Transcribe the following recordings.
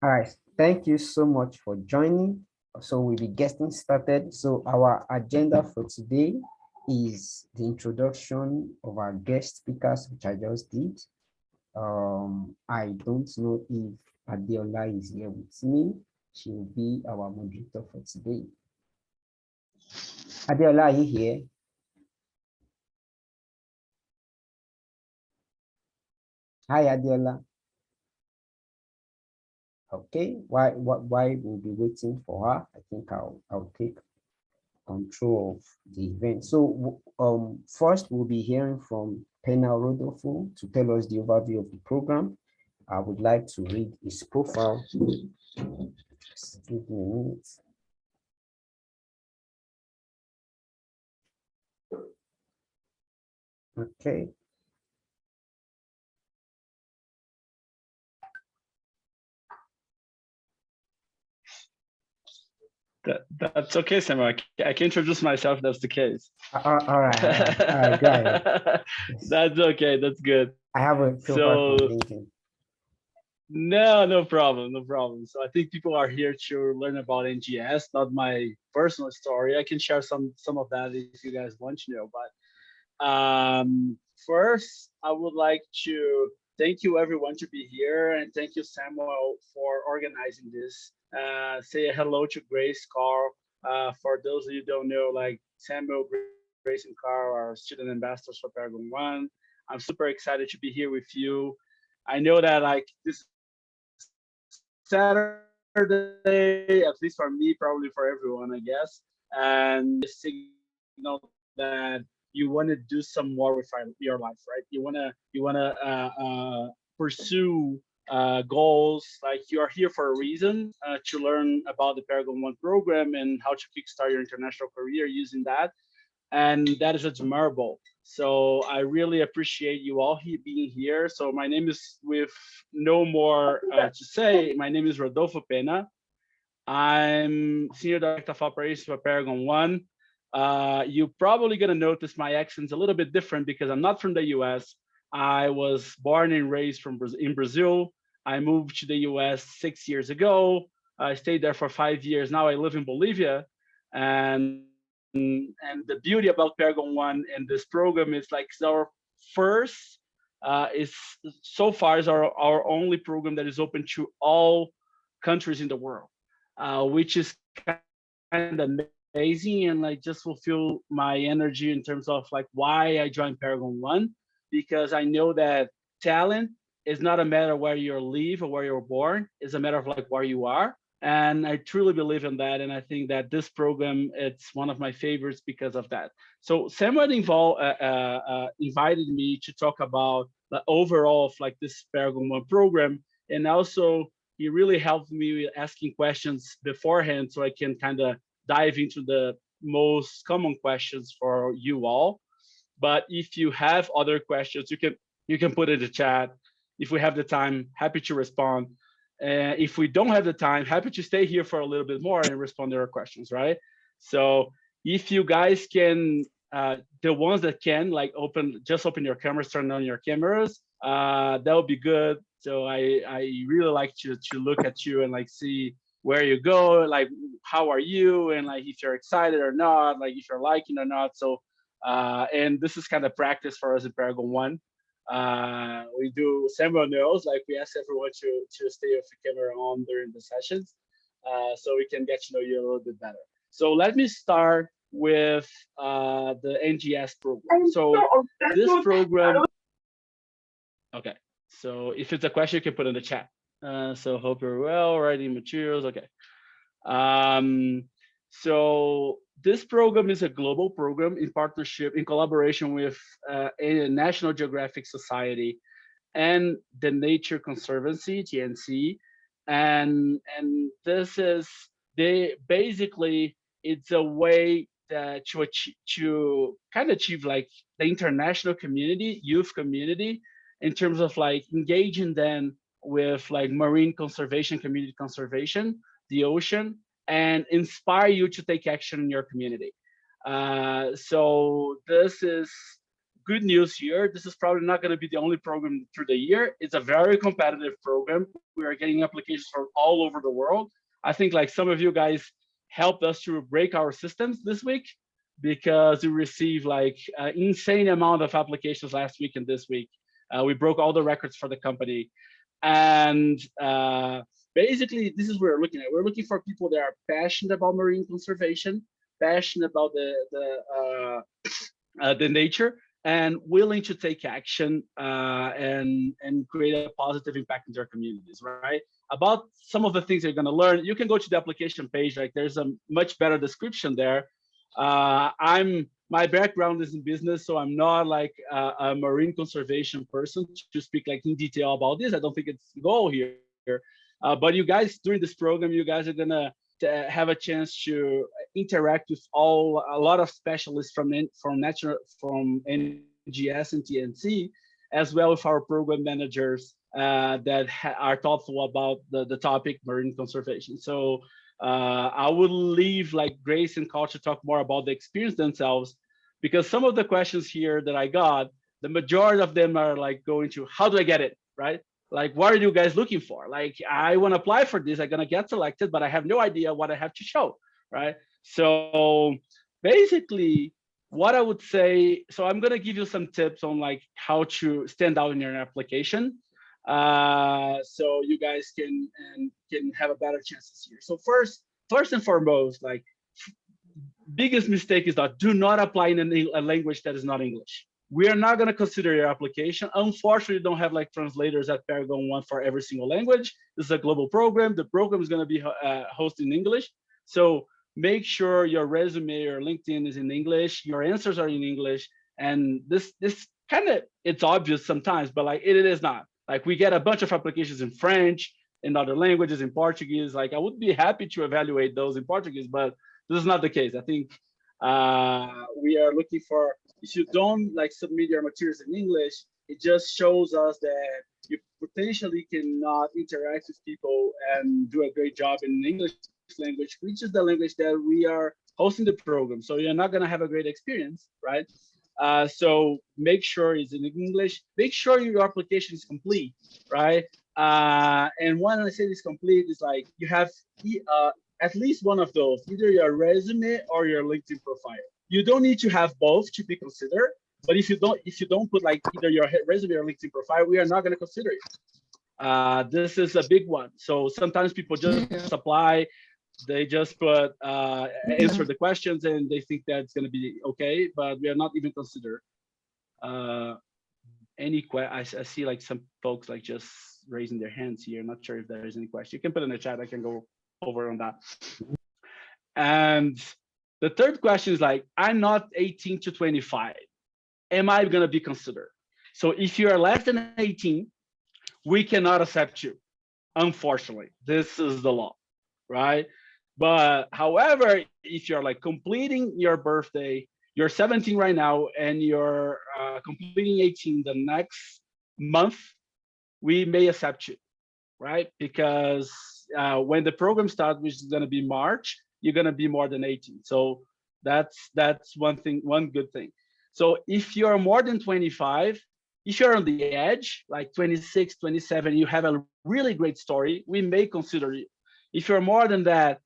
All right, thank you so much for joining. So we'll be getting started. So our agenda for today is the introduction of our guest speakers, which I just did. I don't know if Adiola is here with me. She will be our moderator for today. Adiola, are you here? Hi, Adiola. Okay, why we'll be waiting for her? I think I'll take control of the event. So first we'll be hearing from Penna Rodolfo to tell us the overview of the program. I would like to read his profile. Just give me a minute. Okay. That's okay, Samuel. I can introduce myself if that's the case. All right, go ahead. That's okay. That's good. I have a profile from LinkedIn. No problem, no problem. So I think people are here to learn about NGS, not my personal story. I can share some of that if you guys want to know. But first, I would like to thank you everyone to be here, and thank you Samuel for organizing this. Say hello to Grace, Carl. For those of you who don't know, like Samuel, Grace, and Carl are student ambassadors for Paragon One. I'm super excited to be here with you. I know that like this Saturday, at least for me, probably for everyone, I guess. And signal that you want to do some more with your life, right? You wanna pursue goals. Like you are here for a reason to learn about the Paragon One program and how to kickstart your international career using that, and that is admirable. So I really appreciate you all being here. So my name is, with no more to say, my name is Rodolfo Penna. I'm Senior Director of Operations for Paragon One. You're probably gonna notice my accent's a little bit different because I'm not from the US. I was born and raised in Brazil. I moved to the US 6 years ago. I stayed there for 5 years. Now I live in Bolivia, and and the beauty about Paragon One and this program is like it's our first, is so far is our only program that is open to all countries in the world, which is kind of amazing and like just fulfill my energy in terms of like why I joined Paragon One, because I know that talent is not a matter where you live or where you're born. It's a matter of like where you are, and I truly believe in that. And I think that this program, it's one of my favorites because of that. So Samuel invited me to talk about the overall of like this Paragon One program, and also he really helped me with asking questions beforehand so I can kind of dive into the most common questions for you all. But if you have other questions, you can put in the chat. If we have the time, happy to respond. If we don't have the time, happy to stay here for a little bit more and respond to your questions, right? So if you guys can, the ones that can, like just open your cameras, turn on your cameras, that would be good. So I really like to look at you and like see where you go, like how are you, and like if you're excited or not, like if you're liking or not. So and this is kind of practice for us in Paragon One. We do several knows, like we ask everyone to stay with the camera on during the sessions, so we can get to know you a little bit better. So let me start with the NGS program. So this program, okay. So if it's a question, you can put in the chat. So hope you're well, writing materials, okay. So this program is a global program in partnership, in collaboration with a National Geographic Society and the Nature Conservancy, TNC. And this is, they basically, it's a way that to kind of achieve like the international community, youth community, in terms of like engaging them with like marine conservation, community conservation, the ocean, and inspire you to take action in your community. So this is good news here. This is probably not going to be the only program through the year. It's a very competitive program. We are getting applications from all over the world. I think like some of you guys helped us to break our systems this week because we received like an insane amount of applications last week and this week. We broke all the records for the company. And basically, this is what we're looking at. We're looking for people that are passionate about marine conservation, passionate about the nature, and willing to take action and create a positive impact in their communities, right? About some of the things you're going to learn, you can go to the application page. Like there's a much better description there. My background is in business, so I'm not like a marine conservation person to speak like in detail about this. I don't think it's the goal here. But you guys, during this program, you guys are gonna have a chance to interact with a lot of specialists from NGS and TNC, as well as our program managers that are thoughtful about the topic marine conservation. So I would leave like Grace and Carl to talk more about the experience themselves, because some of the questions here that I got, the majority of them are like going to, how do I get it, right? Like, what are you guys looking for? Like, I want to apply for this, I'm gonna get selected, but I have no idea what I have to show, right? So basically, what I would say, so I'm gonna give you some tips on like how to stand out in your application, so you guys can have a better chances here. So first and foremost, like biggest mistake is that do not apply in a language that is not English. We are not going to consider your application. Unfortunately, we don't have like translators at Paragon One for every single language. This is a global program. The program is going to be hosted in English. So make sure your resume or LinkedIn is in English. Your answers are in English. And this kind of, it's obvious sometimes, but like it is not. Like we get a bunch of applications in French, in other languages, in Portuguese. Like I would be happy to evaluate those in Portuguese, but this is not the case. I think we are looking for, if you don't like submit your materials in English, it just shows us that you potentially cannot interact with people and do a great job in English language, which is the language that we are hosting the program. So you're not going to have a great experience, right? So make sure it's in English. Make sure your application is complete, right? And when I say it's complete, it's like you have at least one of those, either your resume or your LinkedIn profile. You don't need to have both to be considered, but if you don't put like either your resume or LinkedIn profile, we are not going to consider it. This is a big one. So sometimes people just apply, they just put answer the questions and they think that's going to be okay, but we are not even considered. I see like some folks like just raising their hands here. I'm not sure if there is any question. You can put in the chat. I can go over on that. And the third question is like, I'm not 18 to 25. Am I going to be considered? So if you are less than 18, we cannot accept you. Unfortunately, this is the law, right? But however, if you're like completing your birthday, you're 17 right now, and you're completing 18 the next month, we may accept you, right? Because when the program starts, which is going to be March, you're going to be more than 18. So that's one thing, one good thing. So if you're more than 25, if you're on the edge, like 26, 27, you have a really great story, we may consider you. If you're more than that,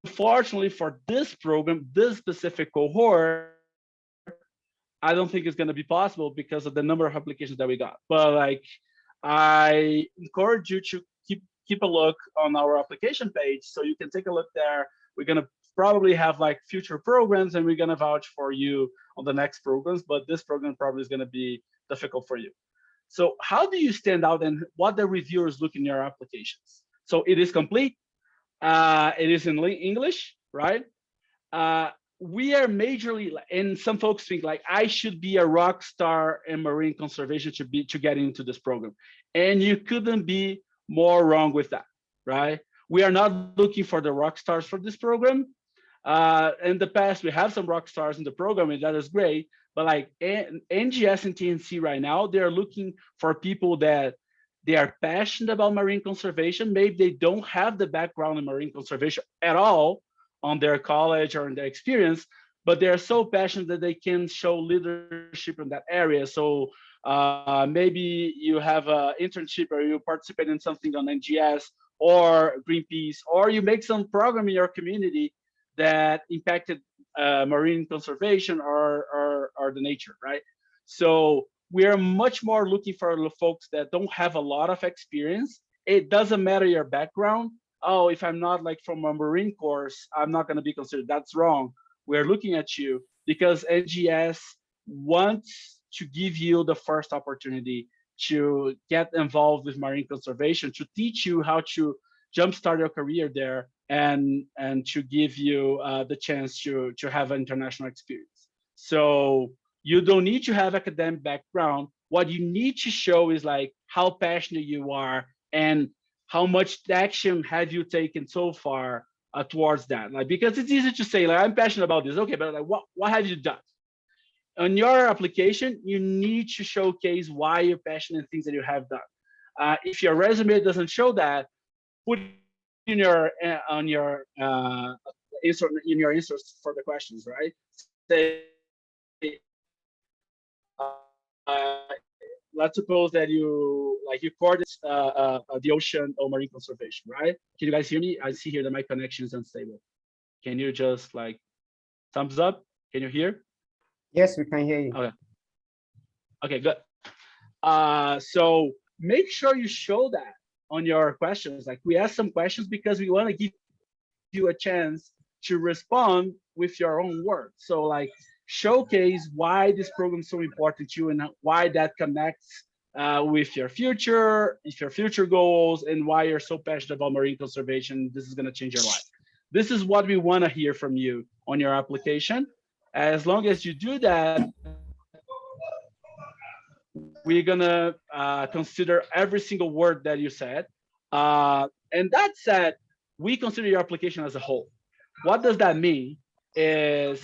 unfortunately for this program, this specific cohort, I don't think it's going to be possible because of the number of applications that we got. But like, I encourage you to keep a look on our application page, so you can take a look there. We're going to probably have like future programs, and we're going to vouch for you on the next programs, but this program probably is going to be difficult for you. So how do you stand out, and what the reviewers look in your applications? So it is complete. It is in English, right? We are majorly, and some folks think like I should be a rock star in marine conservation to get into this program, and you couldn't be more wrong with that, right? We are not looking for the rock stars for this program. In the past, we have some rock stars in the program, and that is great. But like NGS and TNC right now, they're looking for people that they are passionate about marine conservation. Maybe they don't have the background in marine conservation at all on their college or in their experience, but they are so passionate that they can show leadership in that area. So maybe you have an internship or you participate in something on NGS or Greenpeace, or you make some program in your community that impacted marine conservation or the nature, right? So we are much more looking for the folks that don't have a lot of experience. It doesn't matter your background. Oh, if I'm not like from a Marine course, I'm not going to be considered. That's wrong. We're looking at you because NGS wants to give you the first opportunity to get involved with marine conservation, to teach you how to jumpstart your career there, and to give you the chance to have an international experience. So you don't need to have academic background. What you need to show is like how passionate you are and how much action have you taken so far towards that. Like, because it's easy to say like I'm passionate about this, okay, but like what have you done? On your application, you need to showcase why you're passionate and things that you have done. If your resume doesn't show that, put in your on your answer in your answers for the questions, right? Say, let's suppose that you coordinate the ocean or marine conservation, right? Can you guys hear me? I see here that my connection is unstable. Can you just like thumbs up? Can you hear? Yes, we can hear you. Okay. Okay, good. So make sure you show that on your questions. Like we ask some questions because we want to give you a chance to respond with your own words. So like showcase why this program is so important to you and why that connects with your future goals, and why you're so passionate about marine conservation. This is going to change your life. This is what we want to hear from you on your application. As long as you do that, we're gonna consider every single word that you said. And that said, we consider your application as a whole. What does that mean? Is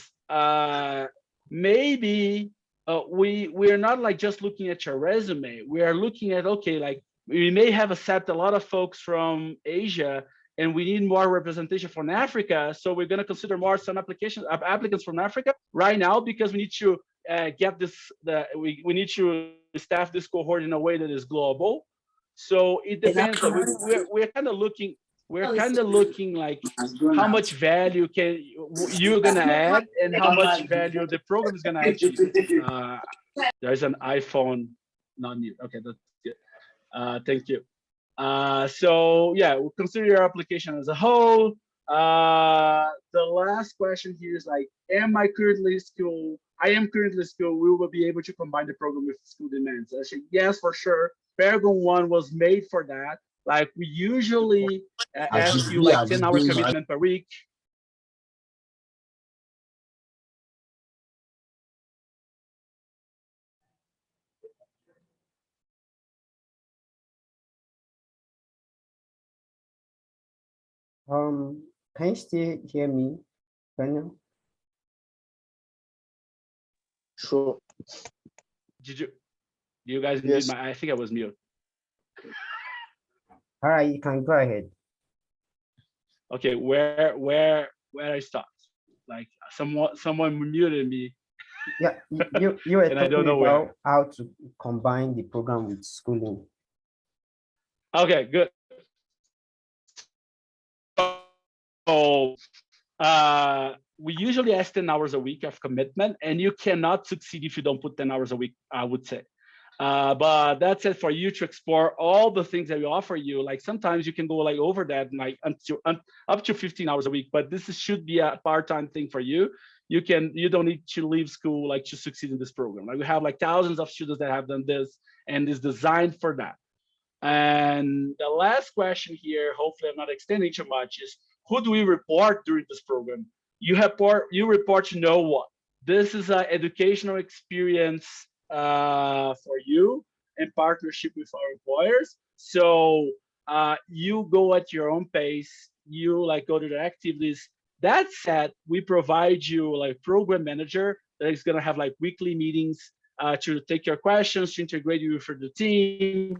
maybe we're not like just looking at your resume. We are looking at, okay, like we may have accepted a lot of folks from Asia, and we need more representation from Africa. So we're going to consider more some applicants from Africa right now, because we need to get this. We need to staff this cohort in a way that is global. So it depends. Like we're kind of looking. We're kind of looking like how much value can you're gonna add, and how much value the program is gonna add to you. There's an iPhone not mute. Okay, that's good. Thank you. So yeah, we'll consider your application as a whole. The last question here is like, am I currently school? I am currently school. We will be able to combine the program with school demands. I said, yes, for sure. Paragon One was made for that. Like we usually ask you like 10-hour commitment per week. Can you still hear me, Penna? Sure. Did you guys Yes. need my? I think I was mute. All right, you can go ahead. Okay, where I stopped? Like someone muted me. Yeah, you were And I don't talking know about where. how to combine the program with schooling. Okay, good. So we usually ask 10 hours a week of commitment, and you cannot succeed if you don't put 10 hours a week, I would say. But that's it for you to explore all the things that we offer you. Like sometimes you can go like over that, like up to 15 hours a week, but should be a part-time thing for you. You don't need to leave school like to succeed in this program. Like we have like thousands of students that have done this, and is designed for that. And the last question here, hopefully I'm not extending too much, is who do we report during this program? You report to no one. This is an educational experience for you in partnership with our employers. So you go at your own pace. You like go to the activities. That said, we provide you like program manager that is gonna have like weekly meetings to take your questions, to integrate you for the team.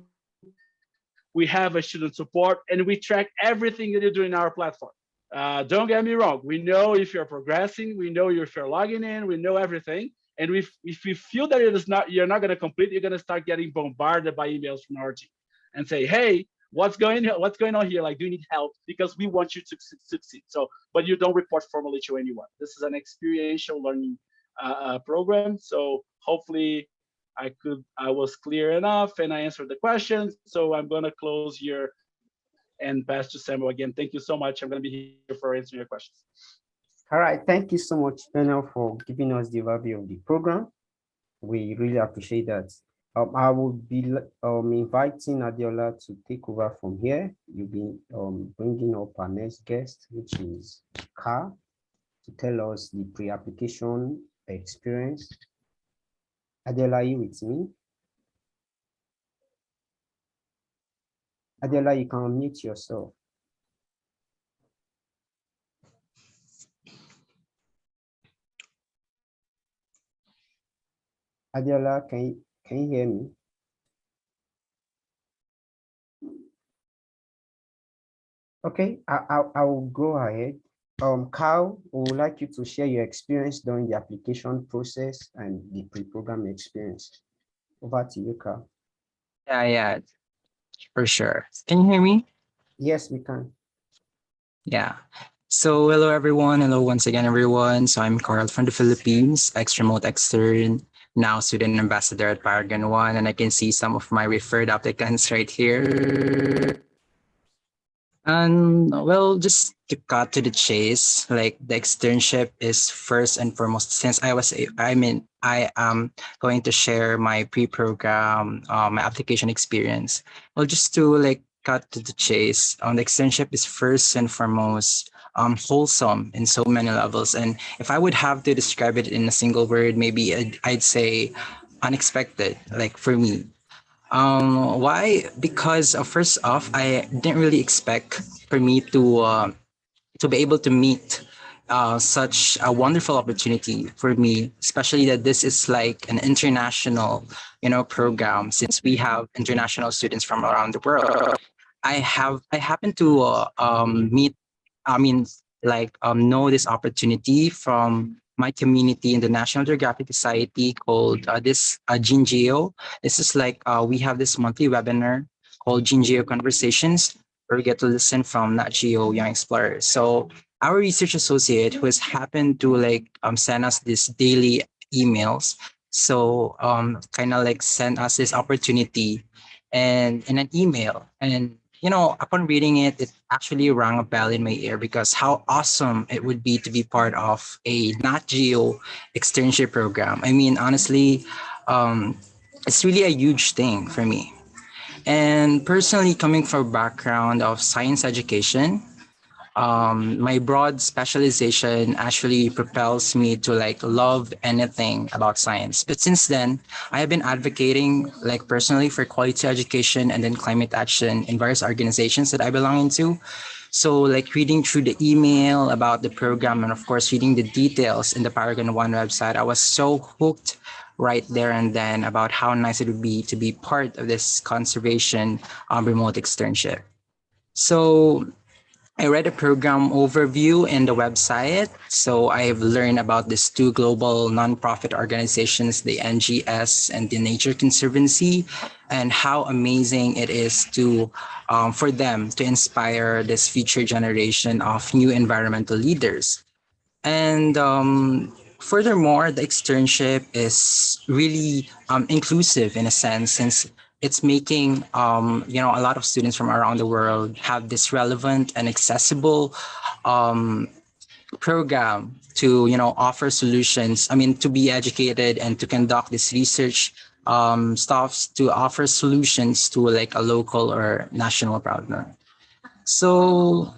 We have a student support, and we track everything that you do in our platform. Don't get me wrong. We know if you're progressing. We know if you're logging in. We know everything. And if we feel that it is not, you're not going to complete, you're going to start getting bombarded by emails from our team and say, hey, what's going on here? Like, do you need help? Because we want you to succeed. So, but you don't report formally to anyone. This is an experiential learning program. So hopefully I was clear enough and I answered the questions. So I'm going to close here and pass to Samuel again. Thank you so much. I'm going to be here for answering your questions. All right, thank you so much, Penna, for giving us the overview of the program. We really appreciate that. I will be inviting Adiola to take over from here. You'll be bringing up our next guest, which is Ka, to tell us the pre-application experience. Adiola, are you with me? Adiola, you can unmute yourself. Adiola, can you hear me? Okay, I will go ahead. Carl, we would like you to share your experience during the application process and the pre-program experience. Over to you, Carl. Yeah, for sure. Can you hear me? Yes, we can. Yeah. So hello everyone. Hello once again everyone. So I'm Carl from the Philippines, ex-remote extern, now student ambassador at Paragon One, and I can see some of my referred applicants right here. And well, just to cut to the chase, like the externship is first and foremost. Since I am going to share my pre-program, my application experience. Well, just to like cut to the chase, the externship is first and foremost wholesome in so many levels. And if I would have to describe it in a single word, maybe I'd say unexpected. Like for me, why? Because first off, I didn't really expect for me to be able to meet such a wonderful opportunity for me, especially that this is like an international, program. Since we have international students from around the world, I happen to meet. I mean, like know this opportunity from my community in the National Geographic Society called this GeneGeo. This is like we have this monthly webinar called GeneGeo Conversations, where we get to listen from Nat Geo Young Explorers. So our research associate who has happened to like send us these daily emails. So kind of like send us this opportunity and in an email. And upon reading it, it actually rang a bell in my ear because how awesome it would be to be part of a Nat Geo externship program. I mean, honestly, it's really a huge thing for me. And personally, coming from a background of science education, my broad specialization actually propels me to like love anything about science. But since then, I have been advocating like personally for quality education and then climate action in various organizations that I belong into. So like reading through the email about the program and of course reading the details in the Paragon One website, I was so hooked right there and then about how nice it would be to be part of this conservation remote externship. So I read a program overview in the website. So I've learned about these two global nonprofit organizations, the NGS and the Nature Conservancy, and how amazing it is to for them to inspire this future generation of new environmental leaders. And furthermore, the externship is really inclusive in a sense, since it's making a lot of students from around the world have this relevant and accessible um, program to offer solutions. I mean, to be educated and to conduct this research stuffs to offer solutions to like a local or national partner. So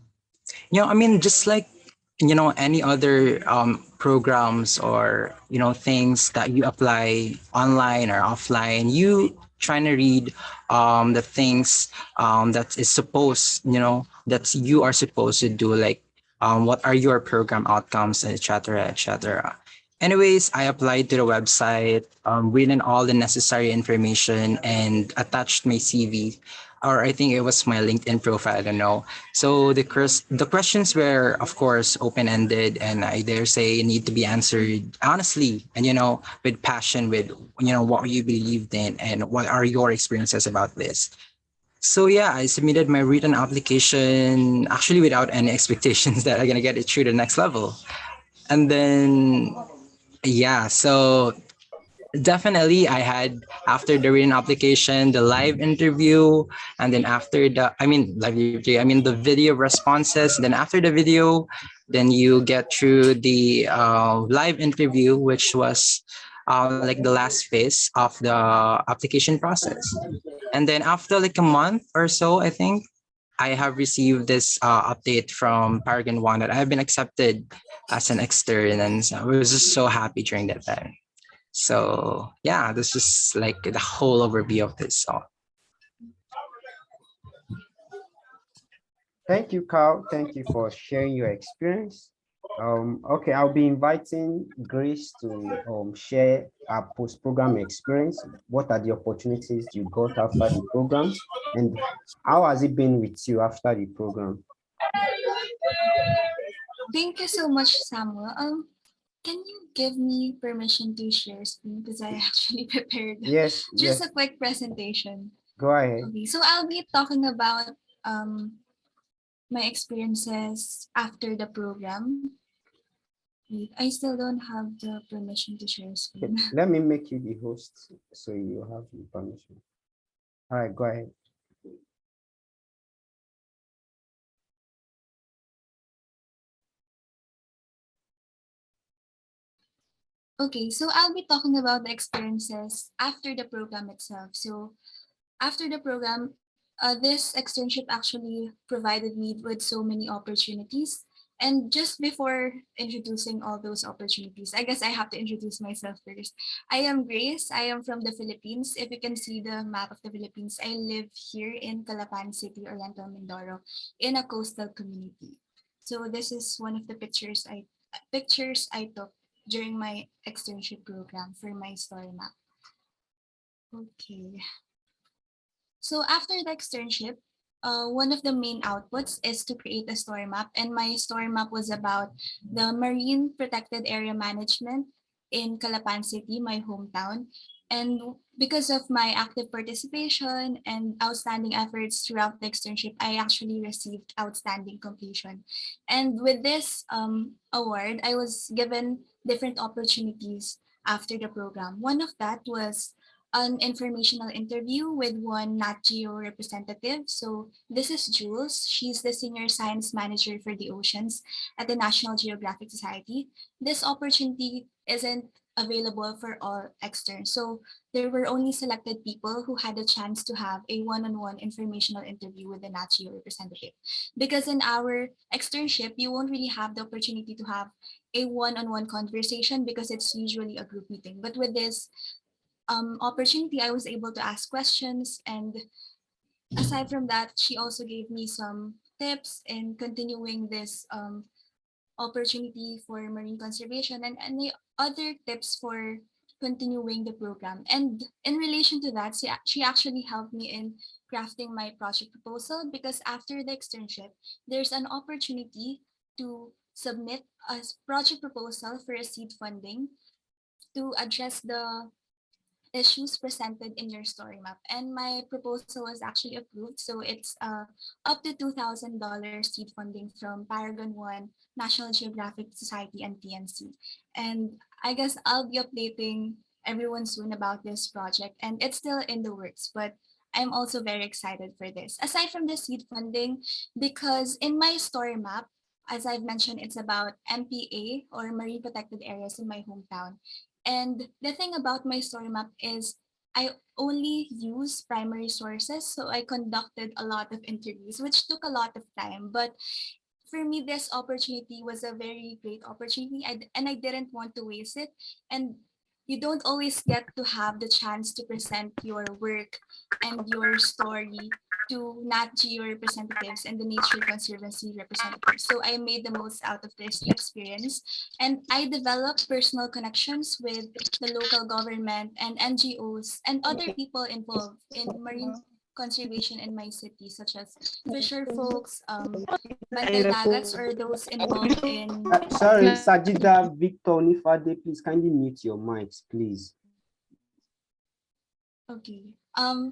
I mean, just like, any other programs or, things that you apply online or offline, you trying to read the things that is supposed, that you are supposed to do, like what are your program outcomes, etc., etc. Anyways, I applied to the website, written all the necessary information and attached my CV. or I think it was my LinkedIn profile. I don't know. So the questions were, of course, open ended, and I dare say need to be answered honestly and with passion, with what you believed in and what are your experiences about this. So yeah, I submitted my written application actually without any expectations that I'm gonna get it through the next level, and then yeah, so definitely, I had after the written application, the live interview, and then after live interview, the video responses. Then after the video, then you get through the live interview, which was like the last phase of the application process. And then after like a month or so, I think I have received this update from Paragon One that I have been accepted as an extern, and so I was just so happy during that time. So yeah, this is like the whole overview of this song. Thank you, Carl. Thank you for sharing your experience. Okay, I'll be inviting Grace to share our post-program experience. What are the opportunities you got after the program, and how has it been with you after the program? Thank you so much, Samuel. Can you give me permission to share screen because I actually prepared Yes, just yes, a quick presentation. go ahead. Okay, so I'll be talking about my experiences after the program. Wait, I still don't have the permission to share Okay, screen. let me make you the host so you have the permission. All right, go ahead. Okay, so I'll be talking about the experiences after the program itself. So after the program, this externship actually provided me with so many opportunities. And just before introducing all those opportunities, I guess I have to introduce myself first. I am Grace. I am from the Philippines. If you can see the map of the Philippines, I live here in Calapan City, Oriental Mindoro, in a coastal community. So this is one of the pictures I took during my externship program for my story map. Okay. So after the externship, one of the main outputs is to create a story map. And my story map was about the marine protected area management in Calapan City, my hometown. And because of my active participation and outstanding efforts throughout the externship, I actually received outstanding completion. And with this award, I was given different opportunities after the program. One of that was an informational interview with one Nat Geo representative. So this is Jules. She's the senior science manager for the oceans at the National Geographic Society. This opportunity isn't available for all externs. So there were only selected people who had a chance to have a one-on-one informational interview with the Nat Geo representative. Because in our externship, you won't really have the opportunity to have a one-on-one conversation because it's usually a group meeting. But with this opportunity, I was able to ask questions. And aside from that, she also gave me some tips in continuing this opportunity for marine conservation and any other tips for continuing the program. And in relation to that, she actually helped me in crafting my project proposal because after the externship, there's an opportunity to submit a project proposal for a seed funding to address the issues presented in your story map. And my proposal was actually approved. So it's up to $2,000 seed funding from Paragon One, National Geographic Society, and TNC. And I guess I'll be updating everyone soon about this project. And it's still in the works, but I'm also very excited for this. Aside from the seed funding, because in my story map, as I've mentioned, it's about MPA or marine protected areas in my hometown. And the thing about my story map is I only use primary sources. So I conducted a lot of interviews, which took a lot of time. But for me, this opportunity was a very great opportunity and I didn't want to waste it. And you don't always get to have the chance to present your work and your story to Nat Geo representatives and the Nature Conservancy representatives. So I made the most out of this experience and I developed personal connections with the local government and NGOs and other people involved in marine conservation in my city, such as fisher folks, bantay dagats, or those involved in. Sorry, Sajida, Victor, Nifade, please kindly mute your mics, please. Okay.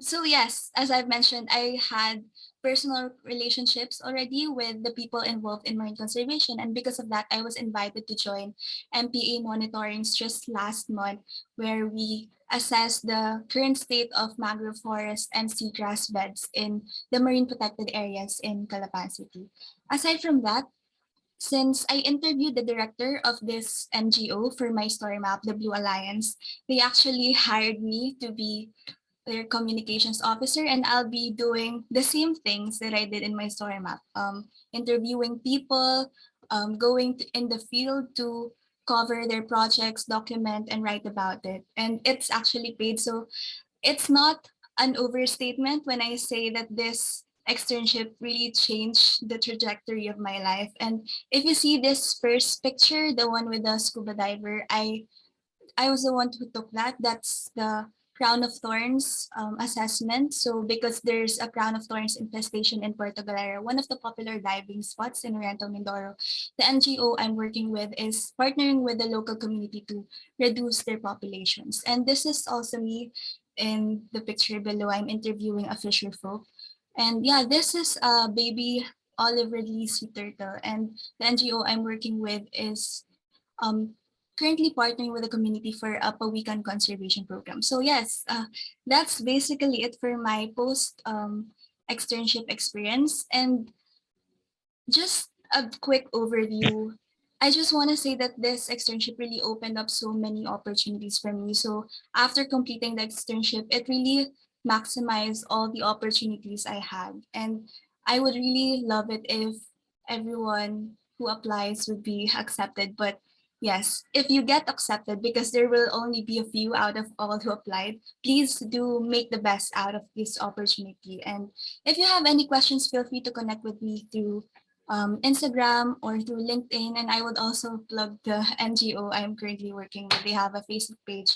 So yes, as I've mentioned, I had personal relationships already with the people involved in marine conservation. And because of that, I was invited to join MPA monitorings just last month, where we assess the current state of mangrove forest and seagrass beds in the marine protected areas in Calapan City. Aside from that, since I interviewed the director of this NGO for my story map, the Blue Alliance, they actually hired me to be their communications officer, and I'll be doing the same things that I did in my story map, interviewing people, going in the field to cover their projects, document, and write about it. And it's actually paid, so it's not an overstatement when I say that this externship really changed the trajectory of my life. And if you see this first picture, the one with the scuba diver, I was the one who took that. That's the crown of thorns assessment. So because there's a crown of thorns infestation in Puerto Galera, one of the popular diving spots in Oriental Mindoro, the NGO I'm working with is partnering with the local community to reduce their populations. And this is also me in the picture below. I'm interviewing a fisher folk. And yeah, this is a baby olive ridley sea turtle. And the NGO I'm working with is um, currently partnering with the community for a Pawikan conservation program. So yes, that's basically it for my post externship experience. And just a quick overview. I just want to say that this externship really opened up so many opportunities for me. So after completing the externship, it really maximized all the opportunities I had. And I would really love it if everyone who applies would be accepted. But yes, if you get accepted, because there will only be a few out of all who applied, please do make the best out of this opportunity. And if you have any questions, feel free to connect with me through Instagram or through LinkedIn. And I would also plug the NGO I'm currently working with. They have a Facebook page,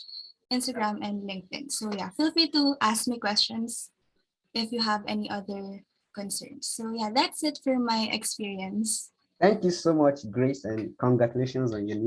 Instagram, and LinkedIn. So yeah, feel free to ask me questions if you have any other concerns. So yeah, that's it for my experience. Thank you so much, Grace, and congratulations on your new